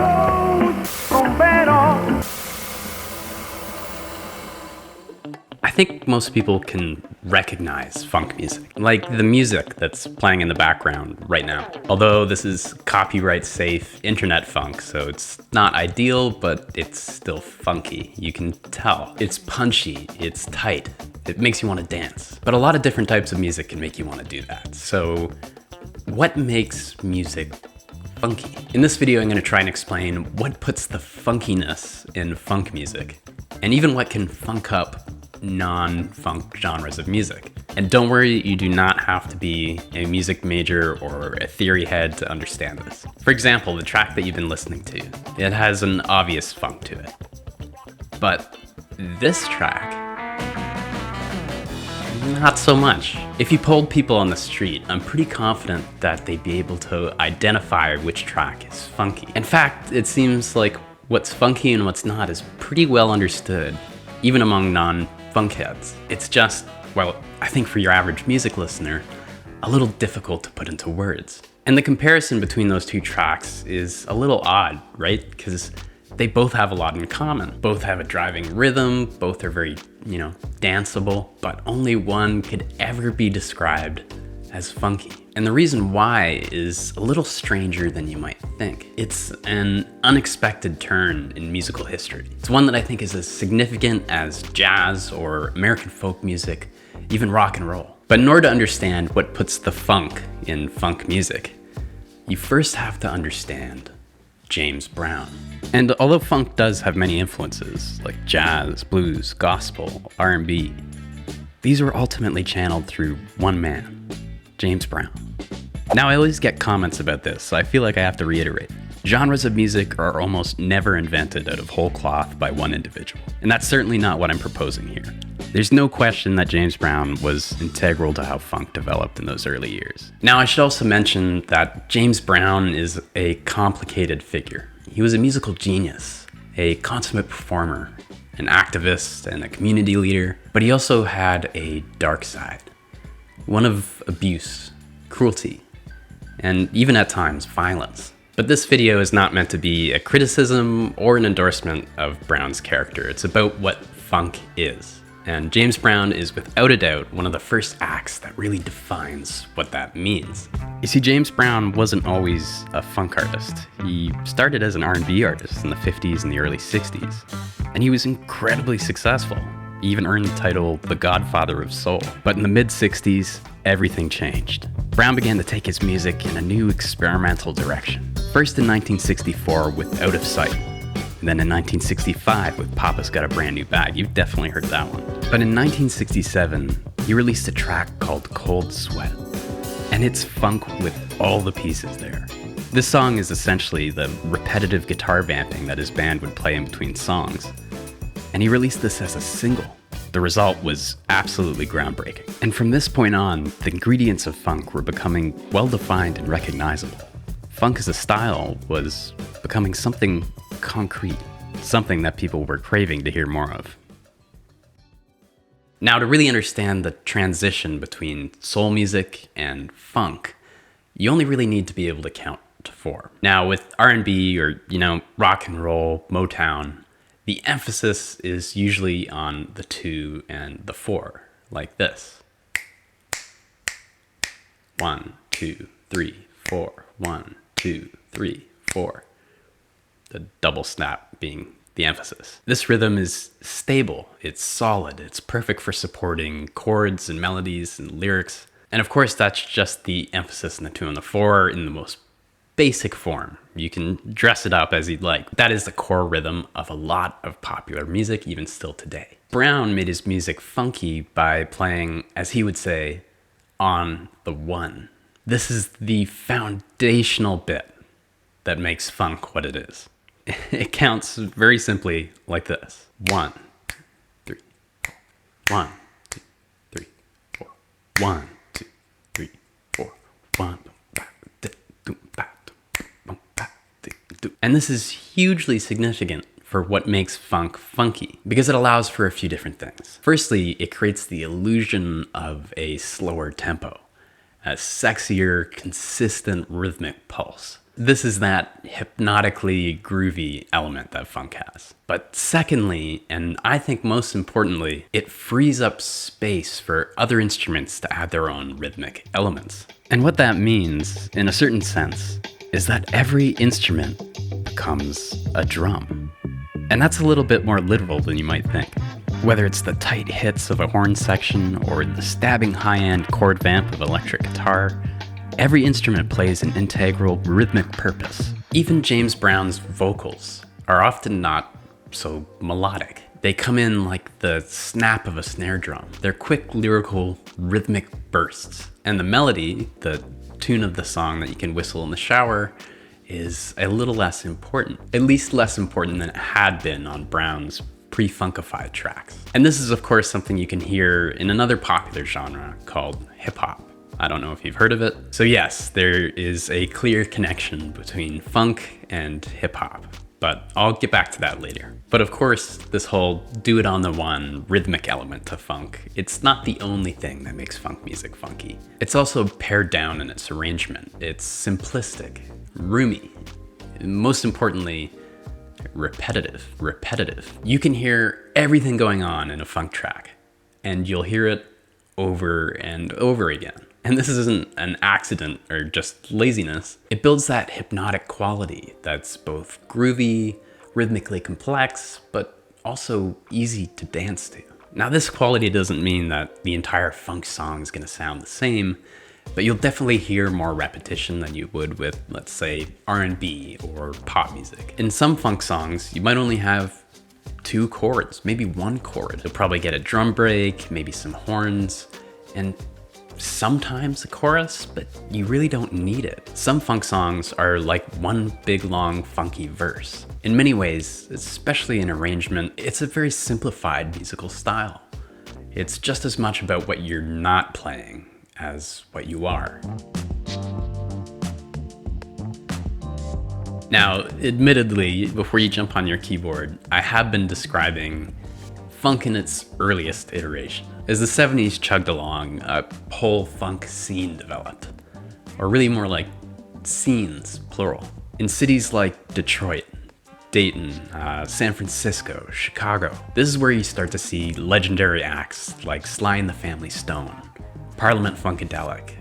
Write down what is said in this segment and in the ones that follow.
I think most people can recognize funk music, like the music that's playing in the background right now. Although this is copyright safe internet funk, so it's not ideal, but it's still funky. You can tell. It's punchy, it's tight, it makes you want to dance. But a lot of different types of music can make you want to do that. So what makes music funky? In this video, I'm going to try and explain what puts the funkiness in funk music, and even what can funk up non-funk genres of music. And don't worry, you do not have to be a music major or a theory head to understand this. For example, the track that you've been listening to, it has an obvious funk to it. But this track, not so much. If you polled people on the street, I'm pretty confident that they'd be able to identify which track is funky. In fact, it seems like what's funky and what's not is pretty well understood, even among non-funk heads. It's just, well, I think for your average music listener, a little difficult to put into words. And the comparison between those two tracks is a little odd, right? Because they both have a lot in common. Both have a driving rhythm, both are very, danceable, but only one could ever be described as funky. And the reason why is a little stranger than you might think. It's an unexpected turn in musical history. It's one that I think is as significant as jazz or American folk music, even rock and roll. But in order to understand what puts the funk in funk music, you first have to understand James Brown. And although funk does have many influences, like jazz, blues, gospel, R&B, these were ultimately channeled through one man, James Brown. Now, I always get comments about this, so I feel like I have to reiterate. Genres of music are almost never invented out of whole cloth by one individual. And that's certainly not what I'm proposing here. There's no question that James Brown was integral to how funk developed in those early years. Now, I should also mention that James Brown is a complicated figure. He was a musical genius, a consummate performer, an activist, and a community leader, but he also had a dark side. One of abuse, cruelty, and even at times violence. But this video is not meant to be a criticism or an endorsement of Brown's character. It's about what funk is. And James Brown is without a doubt one of the first acts that really defines what that means. You see, James Brown wasn't always a funk artist. He started as an R&B artist in the 50s and the early 60s, and he was incredibly successful. He even earned the title the Godfather of Soul. But in the mid-60s, everything changed. Brown began to take his music in a new experimental direction. First in 1964 with Out of Sight, and then in 1965 with Papa's Got a Brand New Bag. You've definitely heard that one. But in 1967, he released a track called Cold Sweat, and it's funk with all the pieces there. This song is essentially the repetitive guitar vamping that his band would play in between songs. And he released this as a single. The result was absolutely groundbreaking. And from this point on, the ingredients of funk were becoming well-defined and recognizable. Funk as a style was becoming something concrete, something that people were craving to hear more of. Now, to really understand the transition between soul music and funk, you only really need to be able to count to 4. Now, with R&B or, rock and roll, Motown, the emphasis is usually on the 2 and the 4, like this. 1, 2, 3, 4. 1, 2, 3, 4. The double snap being the emphasis. This rhythm is stable, it's solid, it's perfect for supporting chords and melodies and lyrics. And of course, that's just the emphasis in the 2 and the 4 in the most basic form. You can dress it up as you'd like. That is the core rhythm of a lot of popular music, even still today. Brown made his music funky by playing, as he would say, on the 1. This is the foundational bit that makes funk what it is. It counts very simply like this. 1, 2, 3, 4. 1, 2, 3, 4. 1, 2, 3, 4. 1. And this is hugely significant for what makes funk funky, because it allows for a few different things. Firstly, it creates the illusion of a slower tempo, a sexier, consistent rhythmic pulse. This is that hypnotically groovy element that funk has. But secondly, and I think most importantly, it frees up space for other instruments to add their own rhythmic elements. And what that means, in a certain sense, is that every instrument becomes a drum. And that's a little bit more literal than you might think. Whether it's the tight hits of a horn section or the stabbing high-end chord vamp of electric guitar, every instrument plays an integral rhythmic purpose. Even James Brown's vocals are often not so melodic. They come in like the snap of a snare drum. They're quick, lyrical, rhythmic bursts. And the melody, the tune of the song that you can whistle in the shower, is a little less important. At least less important than it had been on Brown's pre-funkified tracks. And this is of course something you can hear in another popular genre called hip-hop. I don't know if you've heard of it. So yes, there is a clear connection between funk and hip-hop, but I'll get back to that later. But of course, this whole do it on the one rhythmic element to funk, it's not the only thing that makes funk music funky. It's also pared down in its arrangement. It's simplistic, roomy, most importantly, repetitive. You can hear everything going on in a funk track, and you'll hear it over and over again. And this isn't an accident or just laziness. It builds that hypnotic quality that's both groovy, rhythmically complex, but also easy to dance to. Now, this quality doesn't mean that the entire funk song is gonna sound the same, but you'll definitely hear more repetition than you would with, let's say, R&B or pop music. In some funk songs, you might only have 2 chords, maybe 1 chord. You'll probably get a drum break, maybe some horns, and sometimes a chorus, but you really don't need it. Some funk songs are like one big long funky verse. In many ways, especially in arrangement, it's a very simplified musical style. It's just as much about what you're not playing as what you are. Now, admittedly, before you jump on your keyboard, I have been describing funk in its earliest iteration. As the 70s chugged along, a whole funk scene developed. Or really more like scenes, plural. In cities like Detroit, Dayton, San Francisco, Chicago. This is where you start to see legendary acts like Sly and the Family Stone, Parliament Funkadelic,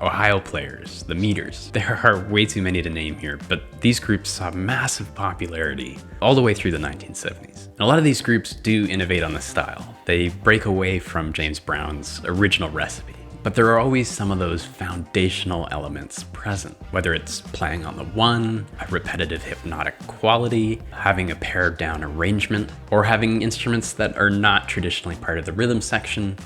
Ohio Players, The Meters. There are way too many to name here, but these groups saw massive popularity all the way through the 1970s. And a lot of these groups do innovate on the style. They break away from James Brown's original recipe. But there are always some of those foundational elements present, whether it's playing on the one, a repetitive hypnotic quality, having a pared down arrangement, or having instruments that are not traditionally part of the rhythm section,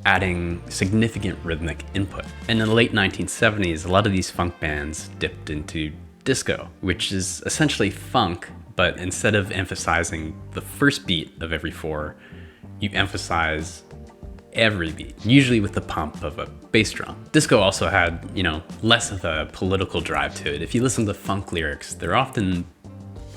adding significant rhythmic input. And in the late 1970s, a lot of these funk bands dipped into disco, which is essentially funk, but instead of emphasizing the first beat of every 4, you emphasize every beat, usually with the pump of a bass drum. Disco also had, less of a political drive to it. If you listen to funk lyrics, they're often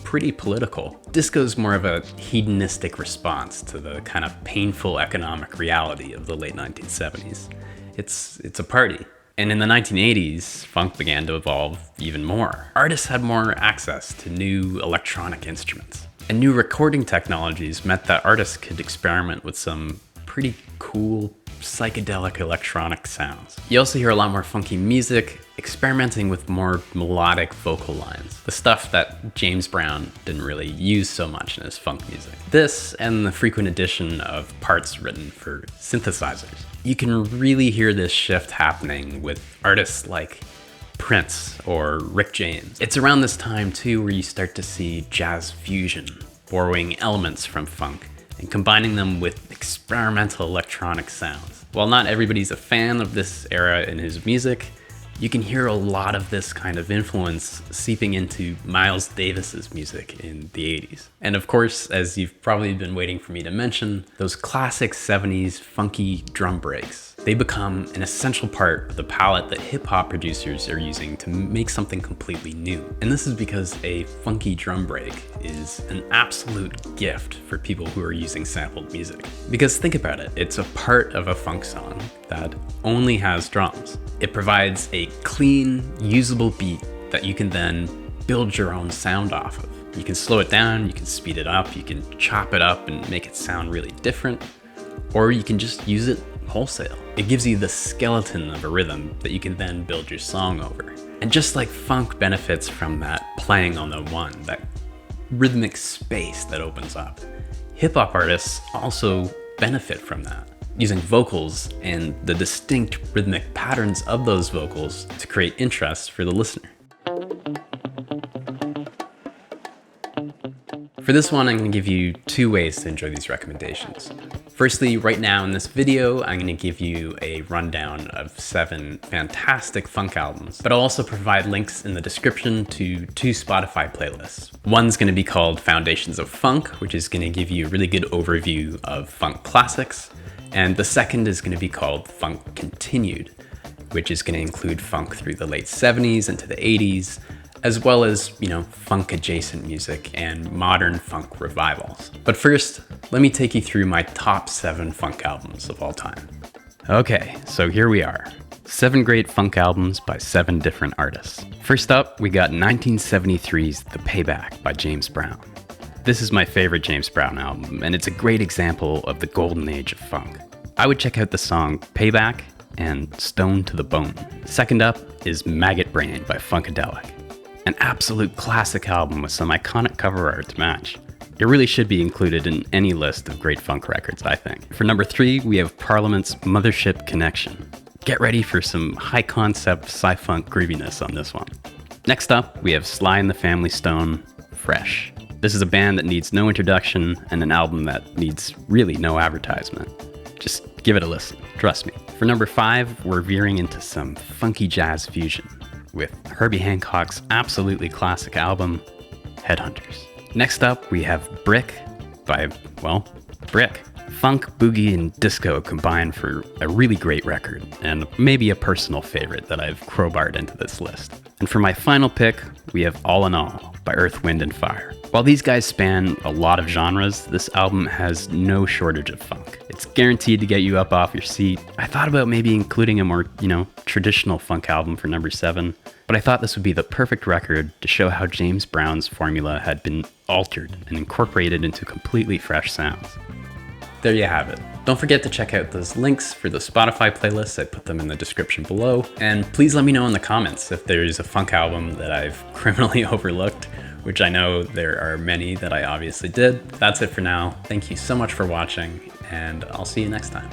pretty political. Disco's more of a hedonistic response to the kind of painful economic reality of the late 1970s. It's a party. And in the 1980s, funk began to evolve even more. Artists had more access to new electronic instruments. And new recording technologies meant that artists could experiment with some pretty cool psychedelic electronic sounds. You also hear a lot more funky music, experimenting with more melodic vocal lines, the stuff that James Brown didn't really use so much in his funk music. This and the frequent addition of parts written for synthesizers. You can really hear this shift happening with artists like Prince or Rick James. It's around this time too where you start to see jazz fusion, borrowing elements from funk and combining them with experimental electronic sounds. While not everybody's a fan of this era in his music, you can hear a lot of this kind of influence seeping into Miles Davis's music in the 80s. And of course, as you've probably been waiting for me to mention, those classic 70s funky drum breaks. They become an essential part of the palette that hip-hop producers are using to make something completely new. And this is because a funky drum break is an absolute gift for people who are using sampled music. Because think about it, it's a part of a funk song that only has drums. It provides a clean, usable beat that you can then build your own sound off of. You can slow it down, you can speed it up, you can chop it up and make it sound really different, or you can just use it wholesale. It gives you the skeleton of a rhythm that you can then build your song over. And just like funk benefits from that playing on the one, that rhythmic space that opens up, hip-hop artists also benefit from that, using vocals and the distinct rhythmic patterns of those vocals to create interest for the listener. For this one, I'm going to give you 2 ways to enjoy these recommendations. Firstly, right now in this video, I'm going to give you a rundown of 7 fantastic funk albums, but I'll also provide links in the description to 2 Spotify playlists. One's going to be called Foundations of Funk, which is going to give you a really good overview of funk classics, and the second is going to be called Funk Continued, which is going to include funk through the late 70s into the 80s, as well as, funk adjacent music and modern funk revivals. But first, let me take you through my top 7 funk albums of all time. Okay, so here we are. 7 great funk albums by 7 different artists. First up, we got 1973's The Payback by James Brown. This is my favorite James Brown album, and it's a great example of the golden age of funk. I would check out the song Payback and Stone to the Bone. Second up is Maggot Brain by Funkadelic. An absolute classic album with some iconic cover art to match. It really should be included in any list of great funk records, I think. For number 3, we have Parliament's Mothership Connection. Get ready for some high-concept sci-funk grooviness on this one. Next up, we have Sly and the Family Stone, Fresh. This is a band that needs no introduction and an album that needs really no advertisement. Just give it a listen, trust me. For number 5, we're veering into some funky jazz fusion with Herbie Hancock's absolutely classic album, Headhunters. Next up, we have Brick by, Brick. Funk, boogie, and disco combined for a really great record, and maybe a personal favorite that I've crowbarred into this list. And for my final pick, we have All in All by Earth, Wind, and Fire. While these guys span a lot of genres, this album has no shortage of funk. It's guaranteed to get you up off your seat. I thought about maybe including a more, traditional funk album for number 7, but I thought this would be the perfect record to show how James Brown's formula had been altered and incorporated into completely fresh sounds. There you have it. Don't forget to check out those links for the Spotify playlists. I put them in the description below. And please let me know in the comments if there's a funk album that I've criminally overlooked, which I know there are many that I obviously did. That's it for now. Thank you so much for watching, and I'll see you next time.